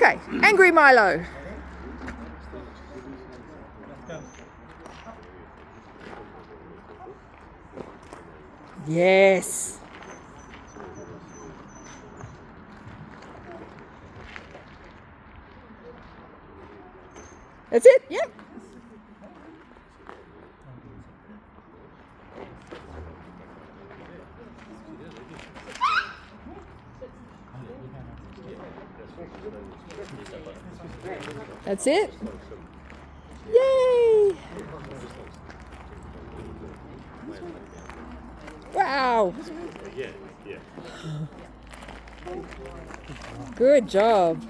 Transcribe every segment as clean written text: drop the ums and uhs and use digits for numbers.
Okay, angry Milo. Yes. That's it? Yep. That's it? Yay! Wow! Good job.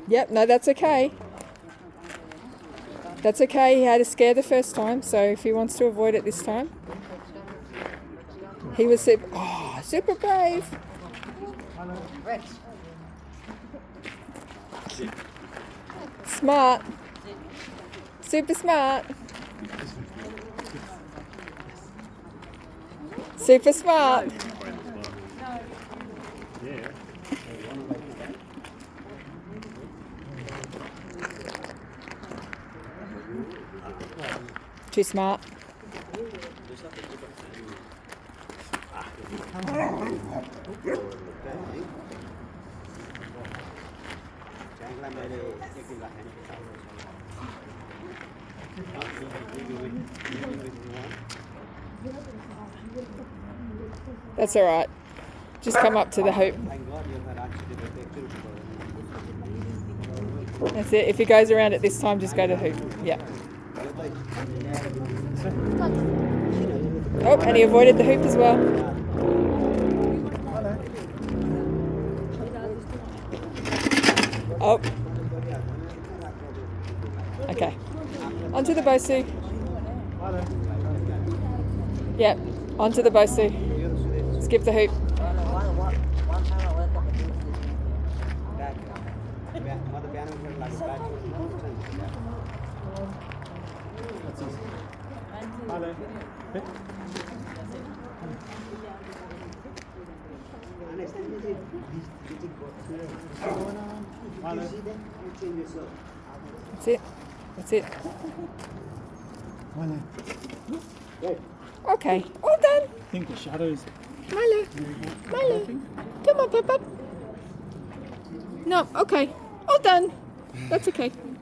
Yep, no, that's okay. That's okay, he had a scare the first time, so if he wants to avoid it this time. He was super brave. Smart. Super smart. Super smart. Too smart. That's all right. Just come up to the hoop. That's it. If he goes around it this time, just go to hoop. Yeah. Oh, and he avoided the hoop as well. Oh. Okay. Onto the Bosu. Yep. Onto the Bosu. Skip the hoop. That's it. That's it. Okay, all done. I think the shadows. Milo, Milo, come on, Papa. No, okay, all done. That's okay.